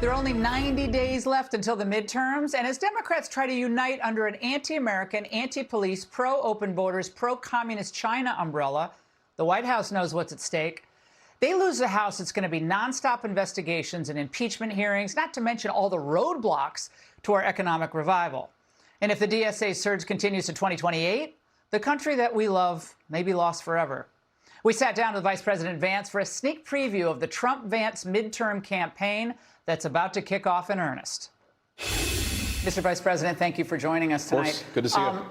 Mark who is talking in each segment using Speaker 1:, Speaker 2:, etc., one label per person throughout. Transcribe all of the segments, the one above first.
Speaker 1: There are only 90 days left until the midterms, and as Democrats try to unite under an anti-American, anti-police, pro-open borders, pro-communist China umbrella, the White House knows what's at stake. They lose the House, it's going to be nonstop investigations and impeachment hearings, not to mention all the roadblocks to our economic revival. And if the DSA surge continues to 2028, the country that we love may be lost forever. We sat down with Vice President Vance for a sneak preview of the Trump-Vance midterm campaign that's about to kick off in earnest. Mr. Vice President, thank you for joining us tonight.
Speaker 2: Of course. Good to see you.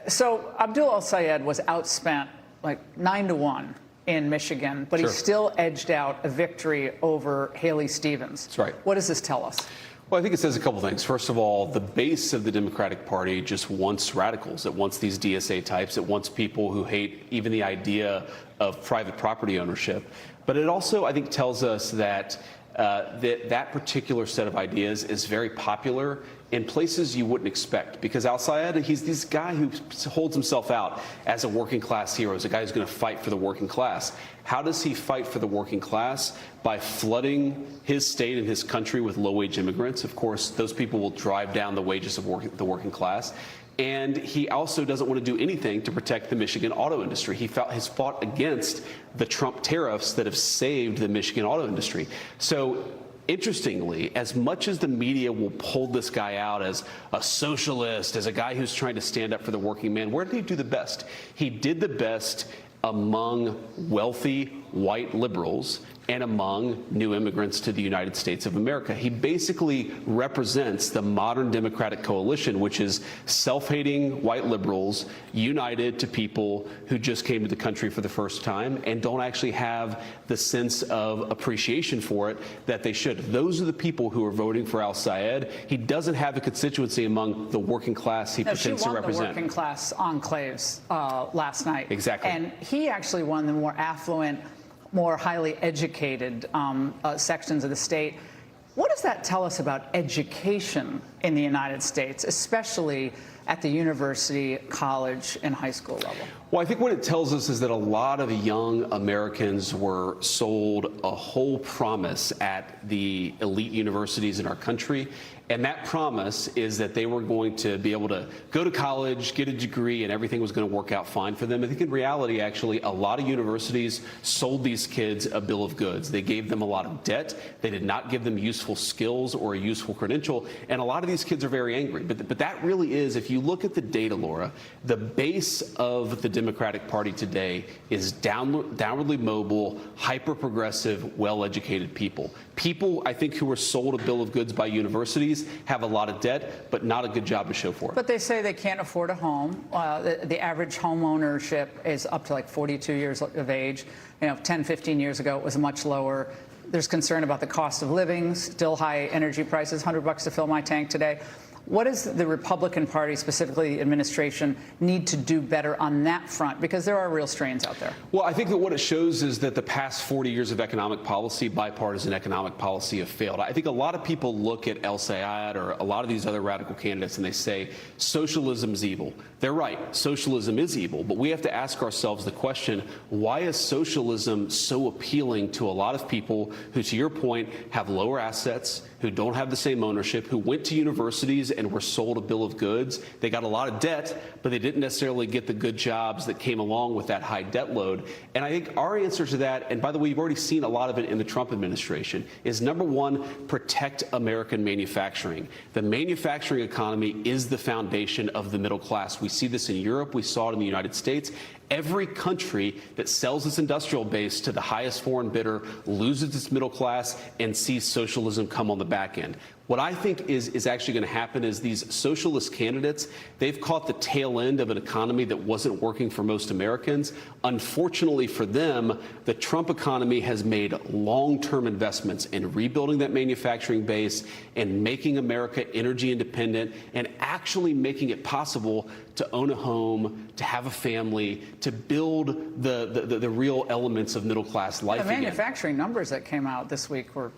Speaker 1: So Abdul El-Sayed was outspent like 9-1 in Michigan, but
Speaker 2: Sure.
Speaker 1: he still edged out a victory over Haley Stevens.
Speaker 2: That's right.
Speaker 1: What does this tell us?
Speaker 2: Well, I think it says a couple things. First of all, the base of the Democratic Party just wants radicals. It wants these DSA types. It wants people who hate even the idea of private property ownership. But it also, I think, tells us that that particular set of ideas is very popular in places you wouldn't expect. Because Al-Sayed, he's this guy who holds himself out as a working class hero, as a guy who's going to fight for the working class. How does he fight for the working class? By flooding his state and his country with low-wage immigrants. Of course, those people will drive down the wages of the working class. And he also doesn't want to do anything to protect the Michigan auto industry. He has fought against the Trump tariffs that have saved the Michigan auto industry. So, interestingly, as much as the media will pull this guy out as a socialist, as a guy who's trying to stand up for the working man, where did he do the best? He did the best among wealthy white liberals and among new immigrants to the United States of America. He basically represents the modern Democratic coalition, which is self-hating white liberals united to people who just came to the country for the first time and don't actually have the sense of appreciation for it that they should. Those are the people who are voting for Al-Sayed. He doesn't have a constituency among the working class he pretends to represent.
Speaker 1: She won the working class enclaves last night.
Speaker 2: Exactly.
Speaker 1: And he actually won the more affluent, more highly educated sections of the state. What does that tell us about education in the United States, especially at the university, college, and high school level?
Speaker 2: Well, I think what it tells us is that a lot of young Americans were sold a whole promise at the elite universities in our country. And that promise is that they were going to be able to go to college, get a degree, and everything was going to work out fine for them. I think in reality, actually, a lot of universities sold these kids a bill of goods. They gave them a lot of debt. They did not give them useful skills or a useful credential. And a lot of these kids are very angry. But that really is, if you look at the data, Laura, the base of the Democratic Party today is downwardly mobile, hyper-progressive, well-educated people. People, I think, who are sold a bill of goods by universities have a lot of debt, but not a good job to show for it.
Speaker 1: But they say they can't afford a home. The average home ownership is up to like 42 years of age. 10, 15 years ago, it was much lower. There's concern about the cost of living, still high energy prices, $100 to fill my tank today. What does the Republican Party, specifically the administration, need to do better on that front? Because there are real strains out there.
Speaker 2: Well, I think that what it shows is that the past 40 years of economic policy, bipartisan economic policy, have failed. I think a lot of people look at El-Sayed or a lot of these other radical candidates and they say socialism is evil. They're right. Socialism is evil. But we have to ask ourselves the question, why is socialism so appealing to a lot of people who, to your point, have lower assets, who don't have the same ownership, who went to universities and were sold a bill of goods? They got a lot of debt, but they didn't necessarily get the good jobs that came along with that high debt load. And I think our answer to that, and by the way, you've already seen a lot of it in the Trump administration, is number one, protect American manufacturing. The manufacturing economy is the foundation of the middle class. We see this in Europe. We saw it in the United States. Every country that sells its industrial base to the highest foreign bidder loses its middle class and sees socialism come on the back end. What I think is actually going to happen is these socialist candidates, they've caught the tail end of an economy that wasn't working for most Americans. Unfortunately for them, the Trump economy has made long-term investments in rebuilding that manufacturing base and making America energy independent and actually making it possible to own a home, to have a family, to build the real elements of middle-class life again.
Speaker 1: The manufacturing numbers that came out this week were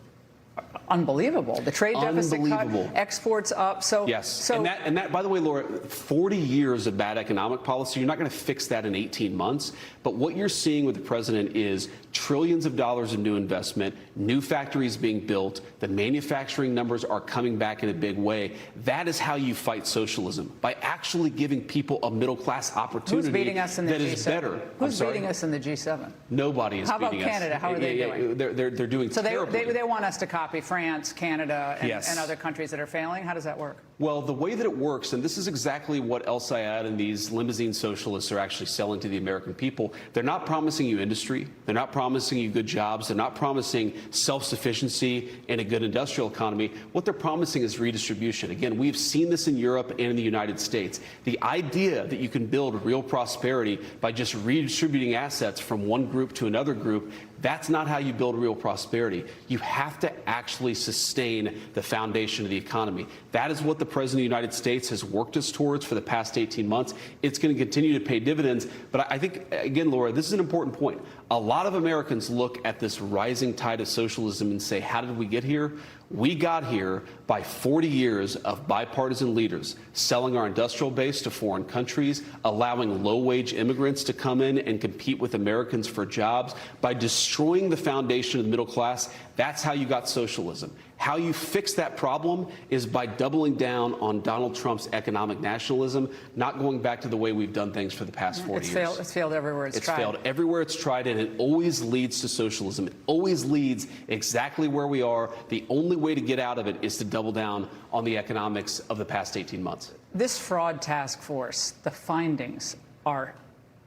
Speaker 1: unbelievable. The trade deficit cut, exports up. So
Speaker 2: yes, and that, by the way, Laura, 40 years of bad economic policy, you're not going to fix that in 18 months. But what you're seeing with the president is trillions of dollars of new investment, new factories being built, the manufacturing numbers are coming back in a big way. That is how you fight socialism, by actually giving people a middle-class opportunity.
Speaker 1: Who's beating us in the
Speaker 2: that
Speaker 1: G7?
Speaker 2: Is better.
Speaker 1: Who's beating us in the G7?
Speaker 2: Nobody is beating us.
Speaker 1: How about Canada? How are they doing?
Speaker 2: They're doing terribly.
Speaker 1: So they want us to copy France, Canada, and other countries that are failing? How does that work?
Speaker 2: Well, the way that it works, and this is exactly what al-Sayed and these limousine socialists are actually selling to the American people, they're not promising you industry, they're not promising you good jobs, they're not promising self-sufficiency and a good industrial economy. What they're promising is redistribution. Again, we've seen this in Europe and in the United States. The idea that you can build real prosperity by just redistributing assets from one group to another group, that's not how you build real prosperity. You have to actually sustain the foundation of the economy. That is what the President of the United States has worked us towards for the past 18 months. It's going to continue to pay dividends. But I think, again, Laura, this is an important point. A lot of Americans look at this rising tide of socialism and say, how did we get here? We got here by 40 years of bipartisan leaders selling our industrial base to foreign countries, allowing low-wage immigrants to come in and compete with Americans for jobs, by destroying the foundation of the middle class. That's how you got socialism. How you fix that problem is by doubling down on Donald Trump's economic nationalism, not going back to the way we've done things for the past 40 years.
Speaker 1: It's failed everywhere it's tried.
Speaker 2: It's failed everywhere it's tried, and it always leads to socialism. It always leads exactly where we are. The only way to get out of it is to double down on the economics of the past 18 months.
Speaker 1: This fraud task force, the findings are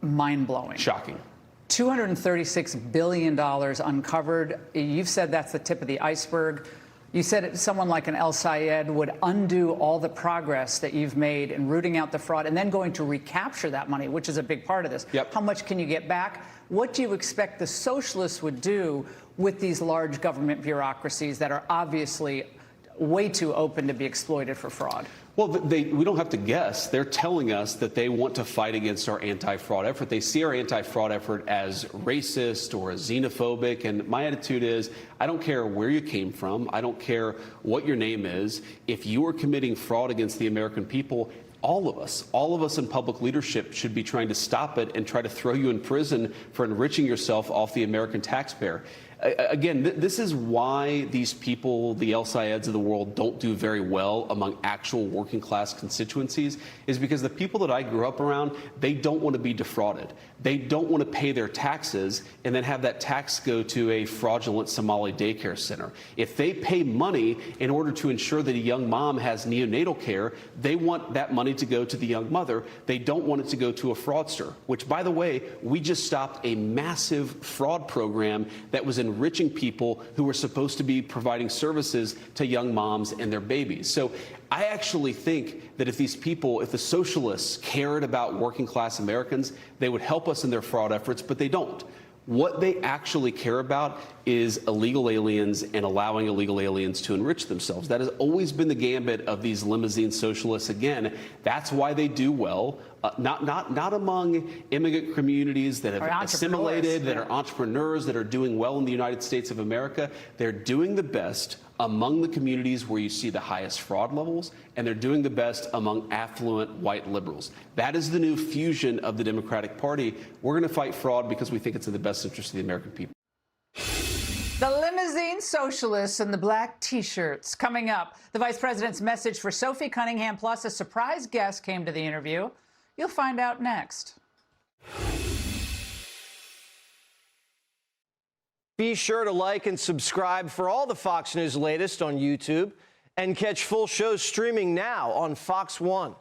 Speaker 1: mind-blowing.
Speaker 2: Shocking.
Speaker 1: $236 billion uncovered. You've said that's the tip of the iceberg. You said someone like an al-Sayed would undo all the progress that you've made in rooting out the fraud and then going to recapture that money, which is a big part of this.
Speaker 2: Yep.
Speaker 1: How much can you get back? What do you expect the socialists would do with these large government bureaucracies that are obviously way too open to be exploited for fraud?
Speaker 2: Well, we don't have to guess. They're telling us that they want to fight against our anti-fraud effort. They see our anti-fraud effort as racist or as xenophobic. And my attitude is, I don't care where you came from. I don't care what your name is. If you are committing fraud against the American people, all of us in public leadership should be trying to stop it and try to throw you in prison for enriching yourself off the American taxpayer. Again, this is why these people, the al-Sayeds of the world, don't do very well among actual working class constituencies, is because the people that I grew up around, they don't want to be defrauded. They don't want to pay their taxes and then have that tax go to a fraudulent Somali daycare center. If they pay money in order to ensure that a young mom has neonatal care, they want that money to go to the young mother. They don't want it to go to a fraudster, which, by the way, we just stopped a massive fraud program that was enriching people who were supposed to be providing services to young moms and their babies. So I actually think that if these people, if the socialists cared about working class Americans, they would help us in their fraud efforts, but they don't. What they actually care about is illegal aliens and allowing illegal aliens to enrich themselves. That has always been the gambit of these limousine socialists. Again, that's why they do well, not among immigrant communities that have assimilated, that are entrepreneurs, that are doing well in the United States of America. They're doing the best among the communities where you see the highest fraud levels, and they're doing the best among affluent white liberals. That is the new fusion of the Democratic Party. We're going to fight fraud because we think it's in the best interest of the American people.
Speaker 1: The limousine socialists and the black T-shirts. Coming up, the vice president's message for Sophie Cunningham, plus a surprise guest came to the interview. You'll find out next.
Speaker 3: Be sure to like and subscribe for all the Fox News latest on YouTube and catch full shows streaming now on Fox One.